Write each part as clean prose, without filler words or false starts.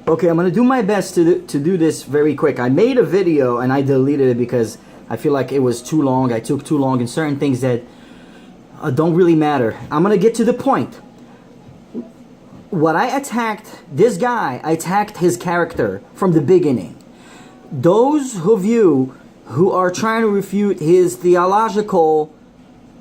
Okay, I'm gonna do my best to do this very quick. I made a video and I deleted it because I feel like it was too long. I took too long in certain things that don't really matter. I'm gonna get to the point. What I attacked, this guy, I attacked his character from the beginning. Those of you who are trying to refute his theological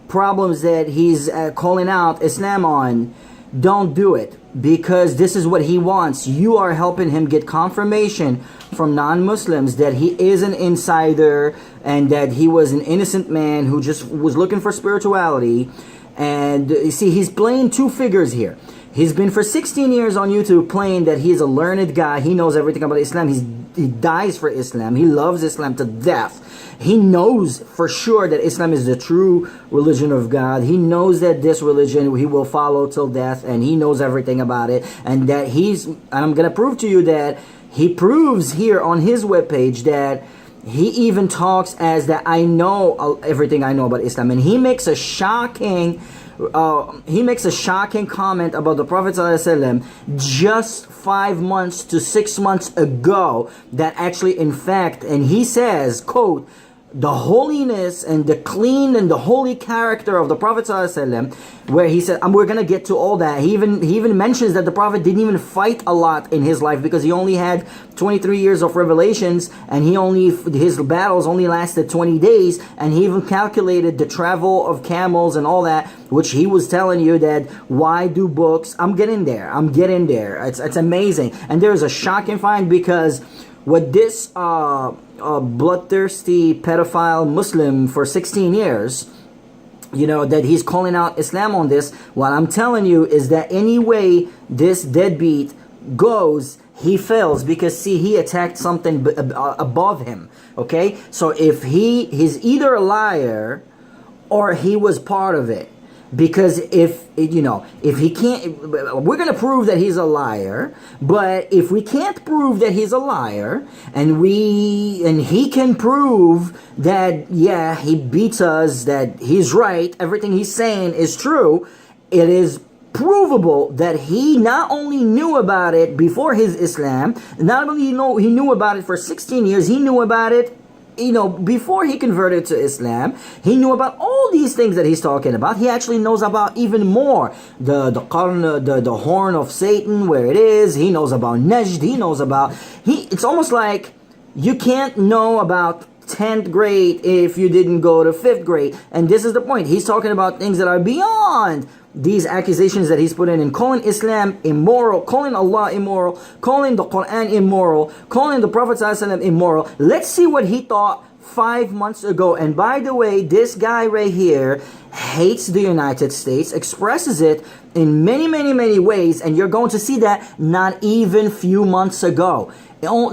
problems that he's calling out Islam on, don't do it, because this is what he wants. You are helping him get confirmation from non-Muslims that he is an insider and that he was an innocent man who just was looking for spirituality. And you see, he's playing two figures here. He's been for 16 years on YouTube playing that he's a learned guy. He knows everything about Islam. He dies for Islam. He loves Islam to death. He knows for sure that Islam is the true religion of God. He knows that this religion he will follow till death, and he knows everything about it. And that and I'm going to prove to you that he proves here on his webpage that he even talks as that I know everything I know about Islam. And he makes a shocking comment about the Prophet ﷺ just 5 months to 6 months ago, that actually, in fact, and he says, quote, the holiness and the clean and the holy character of the Prophet ﷺ, where he said, and we're going to get to all that. He even mentions that the Prophet didn't even fight a lot in his life because he only had 23 years of revelations, and his battles only lasted 20 days, and he even calculated the travel of camels and all that, which he was telling you that why do books? I'm getting there. It's amazing. And there's a shocking find, because what this bloodthirsty pedophile Muslim for 16 years, that he's calling out Islam on this, what I'm telling you is that any way this deadbeat goes, he fails, because see, he attacked something above him. Okay, so if he's either a liar or he was part of it. Because if he can't, we're going to prove that he's a liar. But if we can't prove that he's a liar, and he can prove that, yeah, he beats us, that he's right, everything he's saying is true, it is provable that he not only knew about it before his Islam, not only he knew about it for 16 years, he knew about it before he converted to Islam. He knew about all these things that he's talking about. He actually knows about even more. The horn of Satan, where it is. He knows about Najd. He knows about... It's almost like you can't know about 10th grade if you didn't go to 5th grade. And this is the point. He's talking about things that are beyond these accusations that he's put in, and calling Islam immoral, calling Allah immoral, calling the Quran immoral, calling the Prophet ﷺ immoral. Let's see what he thought 5 months ago. And by the way, this guy right here hates the United States, expresses it in many, many, many ways, and you're going to see that not even few months ago.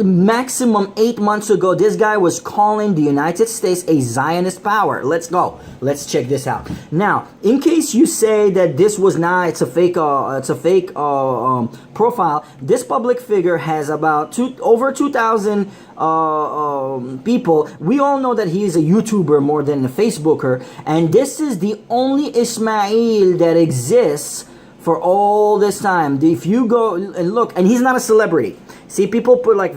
Maximum 8 months ago, this guy was calling the United States a Zionist power. Let's go. Let's check this out. Now, in case you say that this was not, it's a fake profile. This public figure has about over 2,000 people. We all know that he is a YouTuber more than a Facebooker, and this is the only Ismaa'eel that exists for all this time. If you go and look, and he's not a celebrity. See, people put like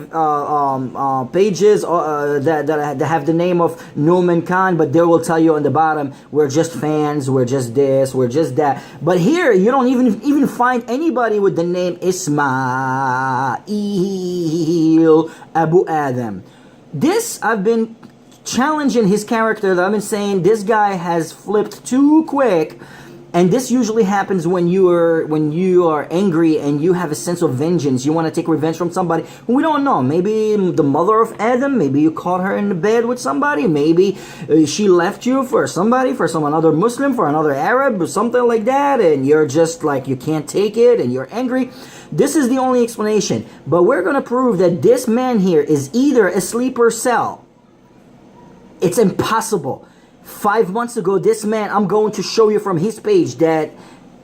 pages that have the name of Newman Khan, but they will tell you on the bottom, we're just fans, we're just this, we're just that. But here, you don't even find anybody with the name Ismaa'eel Abu Adam. This, I've been challenging his character. I've been saying this guy has flipped too quick. And this usually happens when you are angry and you have a sense of vengeance. You want to take revenge from somebody who we don't know. Maybe the mother of Adam. Maybe you caught her in the bed with somebody. Maybe she left you for some other Muslim, for another Arab, or something like that. And you're just like, you can't take it and you're angry. This is the only explanation. But we're going to prove that this man here is either a sleeper cell. It's impossible. 5 months ago, this man, I'm going to show you from his page that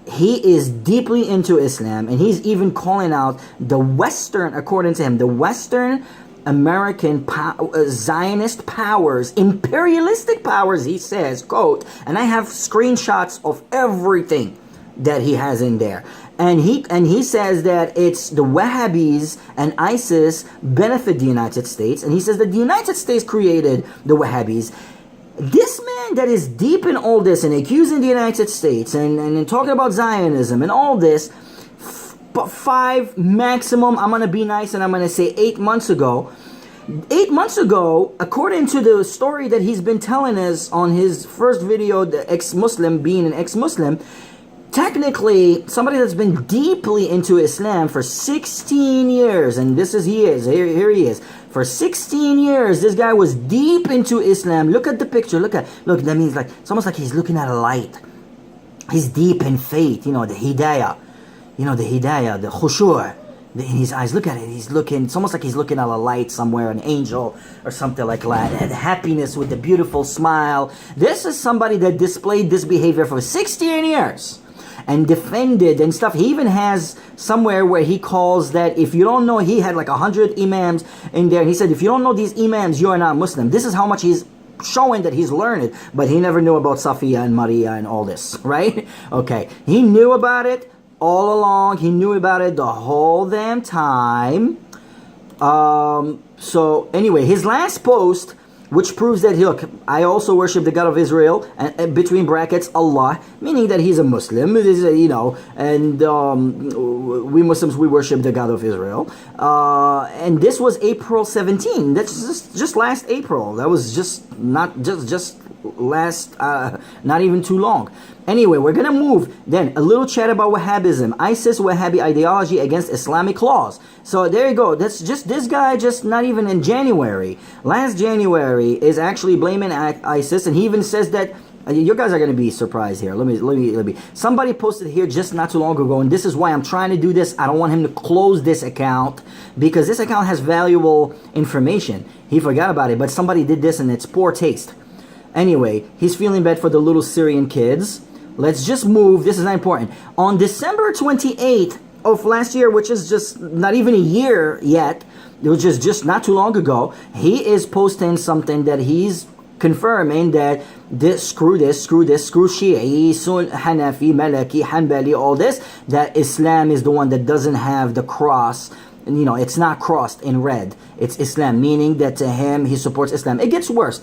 he is deeply into Islam, and he's even calling out the Western, according to him, the Western American Zionist powers, imperialistic powers, he says, quote, and I have screenshots of everything that he has in there. And he says that it's the Wahhabis and ISIS benefit the United States, and he says that the United States created the Wahhabis. This man that is deep in all this and accusing the United States and talking about Zionism and all this, but 5 maximum, I'm going to be nice and I'm going to say 8 months ago. 8 months ago, according to the story that he's been telling us on his first video, the ex-Muslim being an ex-Muslim, technically, somebody that's been deeply into Islam for 16 years, and here he is. For 16 years, this guy was deep into Islam. Look at the picture. Look, that means like, it's almost like he's looking at a light. He's deep in faith, the hidayah. The hidayah, the khushu' in his eyes. Look at it. It's almost like he's looking at a light somewhere, an angel or something like that. And happiness with the beautiful smile. This is somebody that displayed this behavior for 16 years. And defended and stuff. He even has somewhere where he calls that, if you don't know, he had like 100 imams in there. And he said, if you don't know these imams, you are not Muslim. This is how much he's showing that he's learned. But he never knew about Safiya and Maria and all this, right? Okay. He knew about it all along. He knew about it the whole damn time. So anyway, his last post, which proves that, look, I also worship the God of Israel, and between brackets, Allah, meaning that he's a Muslim, and we Muslims, we worship the God of Israel. And this was April 17. That's just last April. That was just last, not even too long. Anyway, we're going to move then. A little chat about Wahhabism. ISIS Wahhabi ideology against Islamic laws. So there you go. That's just this guy, just not even in January. Last January is actually blaming ISIS, and he even says that, you guys are going to be surprised here. Let me. Somebody posted here just not too long ago, and this is why I'm trying to do this. I don't want him to close this account, because this account has valuable information. He forgot about it, but somebody did this, and it's poor taste. Anyway, he's feeling bad for the little Syrian kids. Let's just move. This is not important. On December 28th of last year, which is just not even a year yet, which is just not too long ago, he is posting something that he's confirming that screw Shia, Sunni, Hanafi, Maliki, Hanbali, all this, that Islam is the one that doesn't have the cross. It's not crossed in red. It's Islam, meaning that to him, he supports Islam. It gets worse.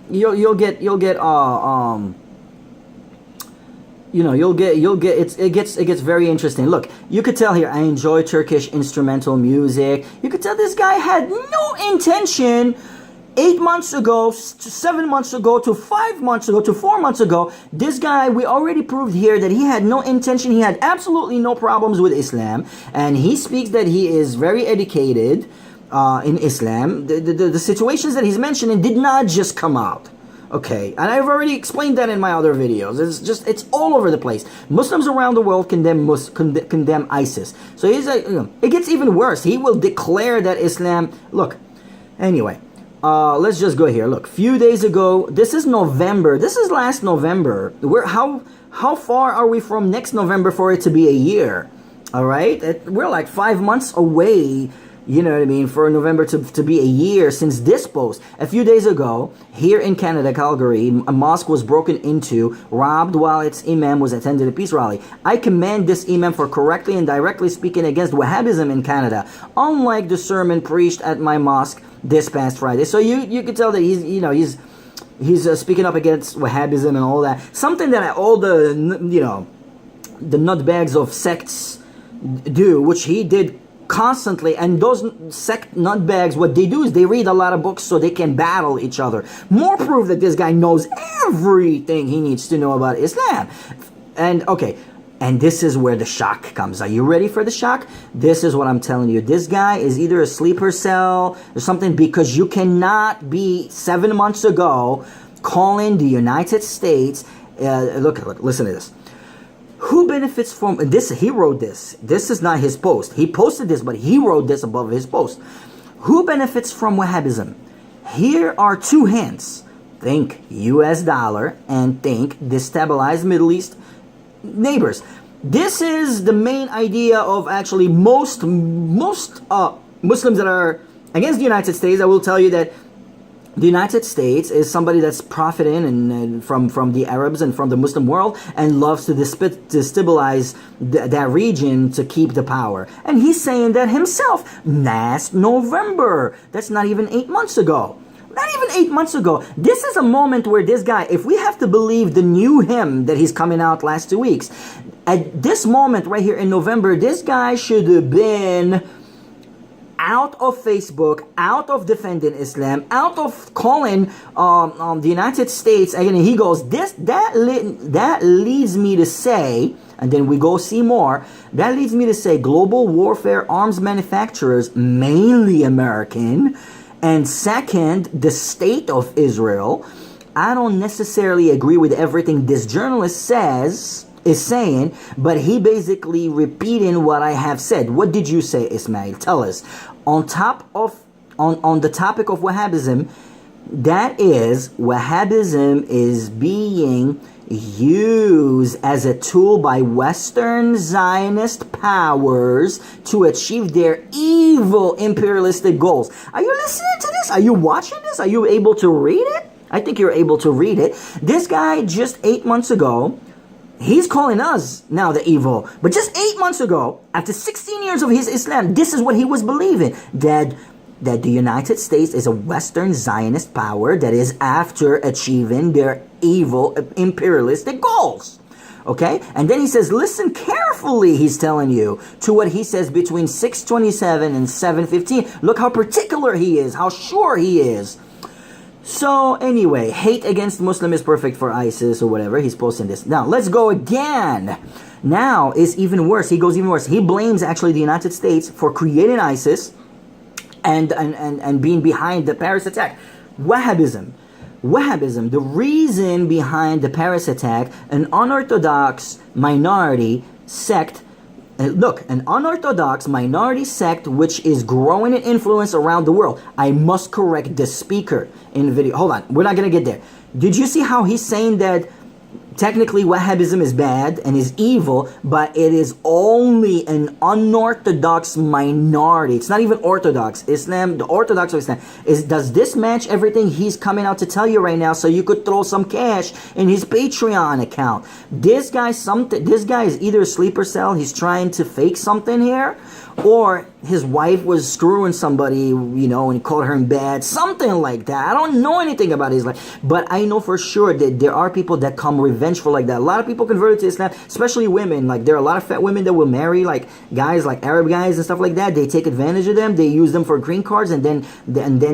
You'll get it gets very interesting. Look, you could tell here, I enjoy Turkish instrumental music. You could tell this guy had no intention 8 months ago, 7 months ago, to 5 months ago, to 4 months ago. This guy, we already proved here that he had no intention. He had absolutely no problems with Islam. And he speaks that he is very educated in Islam. The situations that he's mentioning did not just come out. Okay, and I've already explained that in my other videos. It's all over the place. Muslims around the world condemn ISIS. So he's like, it gets even worse. He will declare that Islam. Look, anyway, let's just go here. Look, few days ago. This is November. This is last November. How far are we from next November for it to be a year? All right, we're like 5 months away. You know what I mean? For November to be a year since this post. A few days ago, here in Canada, Calgary, a mosque was broken into, robbed while its imam was attending a peace rally. I commend this imam for correctly and directly speaking against Wahhabism in Canada, unlike the sermon preached at my mosque this past Friday. So you can tell that he's speaking up against Wahhabism and all that. Something that all the nutbags of sects do, which he did constantly. And those sect nutbags, what they do is they read a lot of books so they can battle each other. More proof that this guy knows everything he needs to know about Islam. And okay, and this is where the shock comes. Are you ready for the shock? This is what I'm telling you. This guy is either a sleeper cell or something, because you cannot be 7 months ago calling the United States. Look, listen to this. Who benefits from this? He wrote this. This is not his post. He posted this, but he wrote this above his post. Who benefits from Wahhabism? Here are two hints. Think US dollar and think destabilized Middle East neighbors. This is the main idea of actually most Muslims that are against the United States. I will tell you that the United States is somebody that's profiting from the Arabs and from the Muslim world and loves to destabilize that region to keep the power. And he's saying that himself last November. That's not even 8 months ago. Not even 8 months ago. This is a moment where this guy, if we have to believe the new him that he's coming out last 2 weeks, at this moment right here in November, this guy should have been out of Facebook, out of defending Islam, out of calling the United States. Again, he goes, that leads me to say, and then we go see more, that leads me to say global warfare arms manufacturers, mainly American, and second, the state of Israel. I don't necessarily agree with everything this journalist is saying, but he basically repeating what I have said. What did you say, Ismaa'eel? Tell us. On the topic of Wahhabism, that is, Wahhabism is being used as a tool by Western Zionist powers to achieve their evil imperialistic goals. Are you listening to this? Are you watching this? Are you able to read it? I think you're able to read it. This guy just 8 months ago, he's calling us now the evil. But just 8 months ago, after 16 years of his Islam, this is what he was believing. That the United States is a Western Zionist power that is after achieving their evil imperialistic goals. Okay? And then he says, listen carefully, he's telling you, to what he says between 6:27 and 7:15. Look how particular he is, how sure he is. So anyway, hate against Muslim is perfect for ISIS or whatever. He's posting this. Now, let's go again. Now is even worse. He goes even worse. He blames actually the United States for creating ISIS and being behind the Paris attack. Wahhabism, the reason behind the Paris attack, an unorthodox minority sect. Look, an unorthodox minority sect which is growing in influence around the world. I must correct the speaker in the video. Hold on, we're not going to get there. Did you see how he's saying that technically Wahhabism is bad and is evil, but it is only an unorthodox minority? It's not even orthodox. Islam, the orthodox of Islam, does this match everything he's coming out to tell you right now so you could throw some cash in his Patreon account? This guy is either a sleeper cell, he's trying to fake something here, or his wife was screwing somebody, and he called her bad, something like that. I don't know anything about his life, but I know for sure that there are people that come revengeful like that. A lot of people converted to Islam, especially women. Like, there are a lot of fat women that will marry like guys, like Arab guys and stuff like that. They take advantage of them. They use them for green cards, and then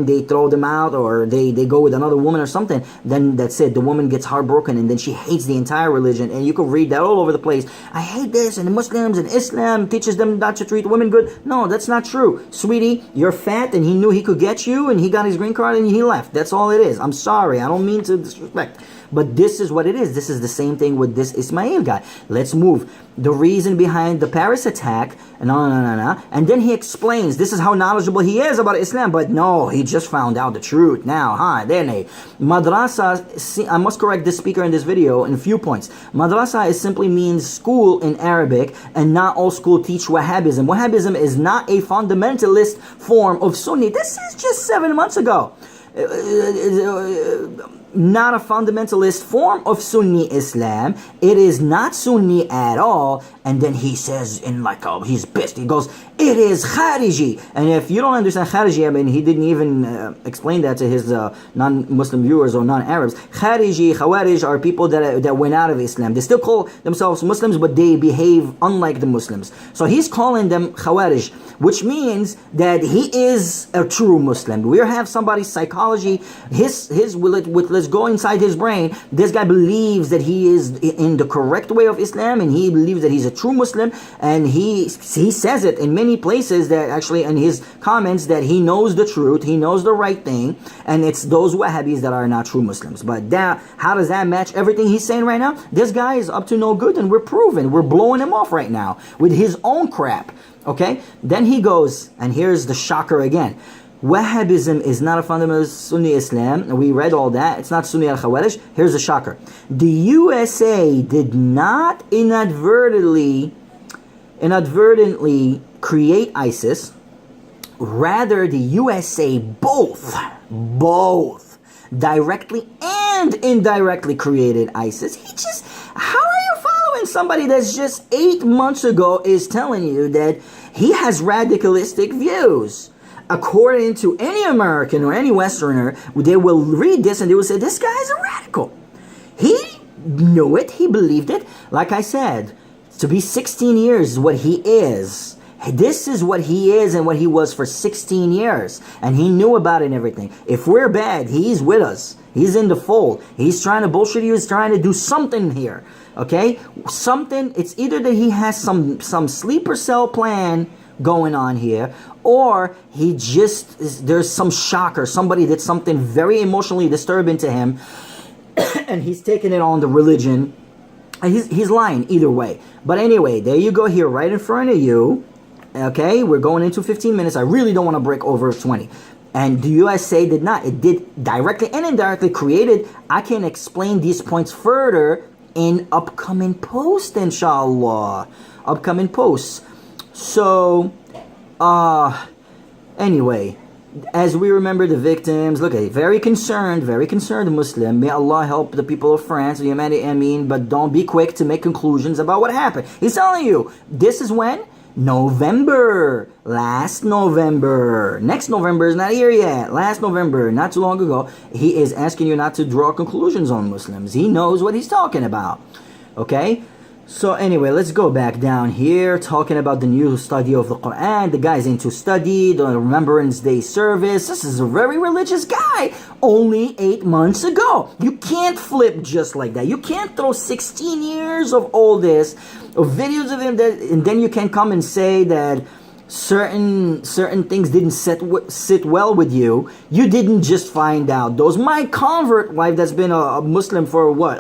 they throw them out, or they go with another woman or something. Then that's it. The woman gets heartbroken, and then she hates the entire religion. And you can read that all over the place. I hate this, and the Muslims and Islam teaches them not to treat women good. No, that's not true. Sweetie, you're fat, and he knew he could get you, and he got his green card, and he left. That's all it is. I'm sorry. I don't mean to disrespect. But this is what it is. This is the same thing with this Ismaa'eel guy. Let's move. The reason behind the Paris attack, and then he explains, this is how knowledgeable he is about Islam, but no, he just found out the truth now, Then madrasa, I must correct this speaker in this video in a few points. Madrasa simply means school in Arabic, and not all schools teach Wahhabism. Wahhabism is not a fundamentalist form of Sunni. This is just 7 months ago. Not a fundamentalist form of Sunni Islam. It is not Sunni at all. And then he says, he's pissed. He goes, it is Khariji. And if you don't understand Khariji, I mean, he didn't even explain that to his non-Muslim viewers or non-Arabs. Khawarij are people that went out of Islam. They still call themselves Muslims, but they behave unlike the Muslims. So he's calling them Khawarij, which means that he is a true Muslim. We have somebody's psychology, let's go inside his brain. This guy believes that he is in the correct way of Islam, and he believes that he's a true Muslim, and he says it in many places, that actually in his comments, that he knows the truth, he knows the right thing, and it's those Wahhabis that are not true Muslims. But how does that match everything he's saying right now? This guy is up to no good, and we're blowing him off right now with his own crap. Okay? Then he goes, and here's the shocker again. Wahhabism is not a fundamentalist Sunni Islam. We read all that. It's not Sunni al-Khawarij. Here's the shocker. The USA did not inadvertently create ISIS. Rather, the USA both directly and indirectly created ISIS. How are you following somebody that's just 8 months ago is telling you that he has radicalistic views? According to any American or any Westerner, they will read this and they will say, this guy is a radical. He knew it, he believed it. Like I said, to be 16 years is what he is. This is what he is and what he was for 16 years. And he knew about it and everything. If we're bad, he's with us. He's in the fold. He's trying to bullshit you. He's trying to do something here. Okay? Something. It's either that he has some sleeper cell plan going on here, or he just there's some shocker. Somebody did something very emotionally disturbing to him, and he's taking it on the religion. He's lying either way. But anyway, there you go here, right in front of you. Okay, we're going into 15 minutes. I really don't want to break over 20. And the USA did not. It did directly and indirectly created. I can explain these points further in upcoming posts, inshallah. Upcoming posts. So, anyway, as we remember the victims, look at it, very concerned Muslim. May Allah help the people of France, but don't be quick to make conclusions about what happened. He's telling you, this is when? November. Last November. Next November is not here yet. Last November, not too long ago. He is asking you not to draw conclusions on Muslims. He knows what he's talking about. Okay? So anyway, let's go back down here, talking about the new study of the Quran. The guy's into study, the Remembrance Day service. This is a very religious guy. Only 8 months ago. You can't flip just like that. You can't throw 16 years of all this, of videos of him, and then you can come and say that certain things didn't sit well with you. You didn't just find out those. My convert wife that's been a Muslim for what?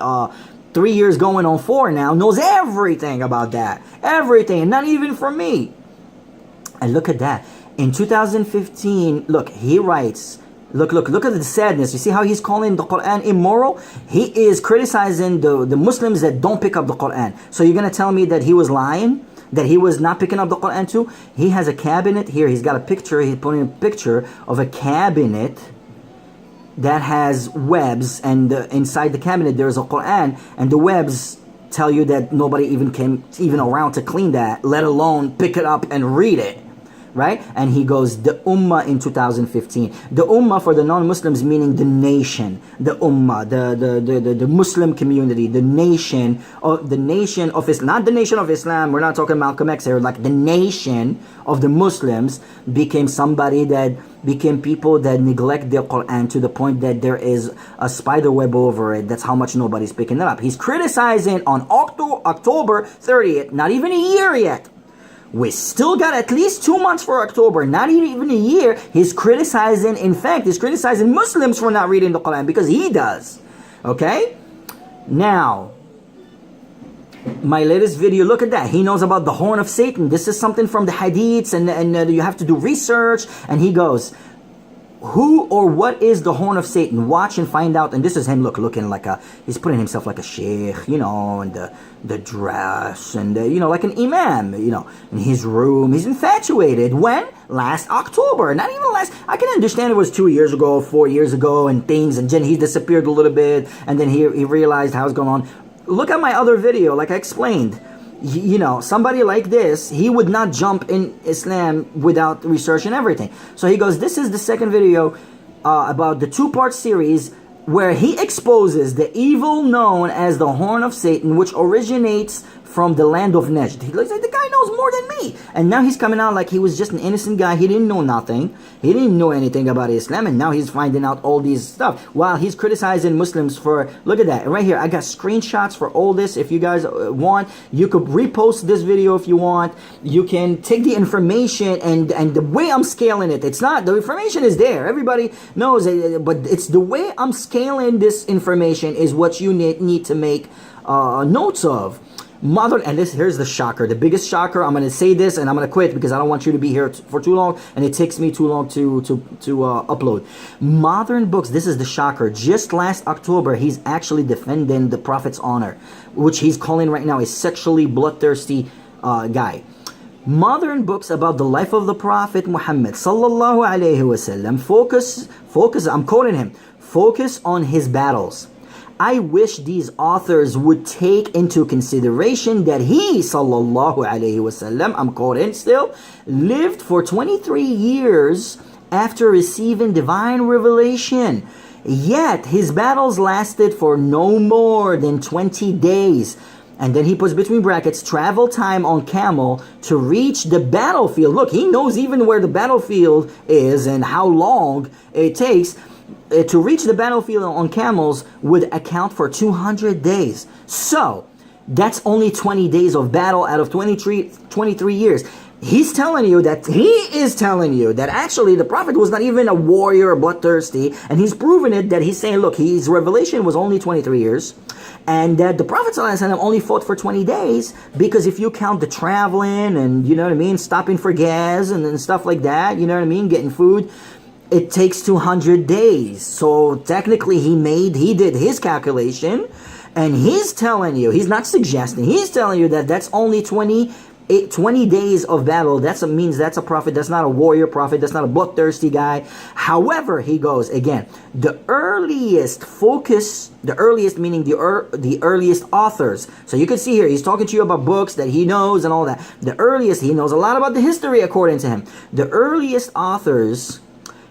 3 years going on 4 now, knows everything about that. Everything, not even from me. And look at that. In 2015, look, he writes, look at the sadness. You see how he's calling the Quran immoral? He is criticizing the Muslims that don't pick up the Quran. So you're going to tell me that he was lying? That he was not picking up the Quran too? He has a cabinet here. He's got a picture. He's putting a picture of a cabinet that has webs, and inside the cabinet there's a Quran, and the webs tell you that nobody even came around to clean that, let alone pick it up and read it, right? And he goes, the Ummah in 2015. The Ummah for the non-Muslims, meaning the nation, the Ummah, the Muslim community, the nation of Islam, not the nation of Islam. We're not talking Malcolm X here. Like the nation of the Muslims became people that neglect their Quran to the point that there is a spider web over it. That's how much nobody's picking it up. He's criticizing on October 30th, not even a year yet. We still got at least 2 months for October, not even a year. He's criticizing Muslims for not reading the Quran, because he does. Okay? Now, my latest video, look at that. He knows about the horn of Satan. This is something from the hadiths, and you have to do research. And he goes, who or what is the horn of Satan? Watch and find out. And this is him looking like he's putting himself like a sheikh, and the dress, and like an imam, in his room. He's infatuated. When? Last October. Not even last. I can understand it was 2 years ago, 4 years ago, and things, and then he disappeared a little bit, and then he realized how it's going on. Look at my other video, like I explained. Somebody like this, he would not jump in Islam without research and everything. So he goes, this is the second video about the 2-part series where he exposes the evil known as the horn of Satan, which originates from the land of Najd. He looks like the guy knows more than me. And now he's coming out like he was just an innocent guy. He didn't know nothing. He didn't know anything about Islam. And now he's finding out all these stuff. While he's criticizing Muslims for, look at that. Right here, I got screenshots for all this. If you guys want, you could repost this video if you want. You can take the information and the way I'm scaling it. It's not, the information is there. Everybody knows it. But it's the way I'm scaling this information is what you need to make notes of. Here's the shocker, the biggest shocker. I'm going to say this and I'm going to quit because I don't want you to be here for too long, and it takes me too long to upload. Modern books, this is the shocker. Just last October, he's actually defending the Prophet's honor, which he's calling right now a sexually bloodthirsty guy. Modern books about the life of the Prophet Muhammad sallallahu alaihi wasallam focus, I'm quoting him, focus on his battles. I wish these authors would take into consideration that he, sallallahu alayhi wasallam, I'm quoting still, lived for 23 years after receiving divine revelation. Yet his battles lasted for no more than 20 days. And then he puts between brackets, travel time on camel to reach the battlefield. Look, he knows even where the battlefield is and how long it takes. To reach the battlefield on camels would account for 200 days. So, that's only 20 days of battle out of 23 years. He is telling you that actually the Prophet was not even a warrior or bloodthirsty, and he's proven it that he's saying, look, his revelation was only 23 years, and that the Prophet ﷺ only fought for 20 days, because if you count the traveling and, you know what I mean, stopping for gas and stuff like that, you know what I mean, getting food, it takes 200 days. So technically he did his calculation, and he's telling you, he's not suggesting, he's telling you that that's only 20 days of battle. That means that's a prophet. That's not a warrior prophet. That's not a bloodthirsty guy. However, he goes again, the earliest meaning the earliest authors. So you can see here, he's talking to you about books that he knows and all that. The earliest, he knows a lot about the history according to him. The earliest authors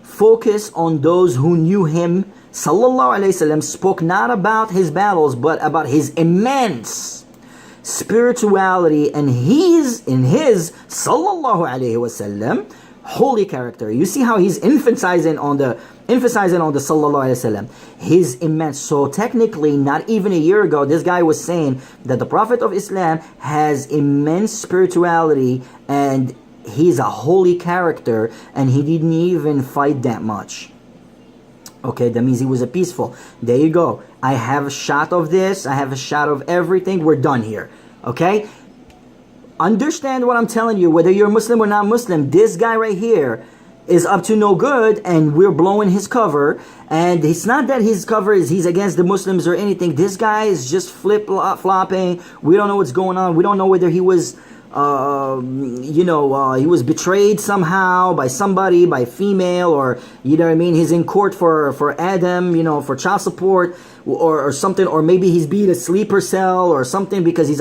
focus on those who knew him, sallallahu alaihi wasallam, spoke not about his battles, but about his immense spirituality and his sallallahu alaihi wasallam holy character. You see how he's emphasizing on the sallallahu alaihi wasallam, his immense. So technically, not even a year ago, this guy was saying that the Prophet of Islam has immense spirituality and he's a holy character, and he didn't even fight that much. Okay, that means he was a peaceful. There you go. I have a shot of this. I have a shot of everything. We're done here. Okay? Understand what I'm telling you, whether you're Muslim or not Muslim. This guy right here is up to no good, and we're blowing his cover. And it's not that his cover is he's against the Muslims or anything. This guy is just flip-flopping. We don't know what's going on. We don't know whether he was he was betrayed somehow by somebody, by female, or, you know what I mean, he's in court for Adam, for child support, or something, or maybe he's being a sleeper cell or something, because he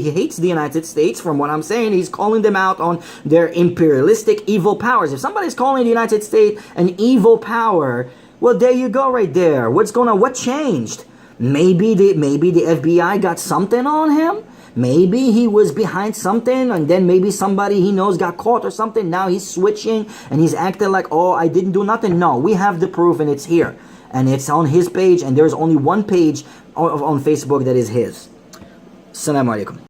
hates the United States. From what I'm saying, he's calling them out on their imperialistic evil powers. If somebody's calling the United States an evil power, well, there you go right there. What's going on? What changed? Maybe the FBI got something on him. Maybe he was behind something, and then maybe somebody he knows got caught or something. Now he's switching and he's acting like, oh, I didn't do nothing. No, we have the proof, and it's here. And it's on his page, and there's only one page on Facebook that is his. Assalamu alaikum.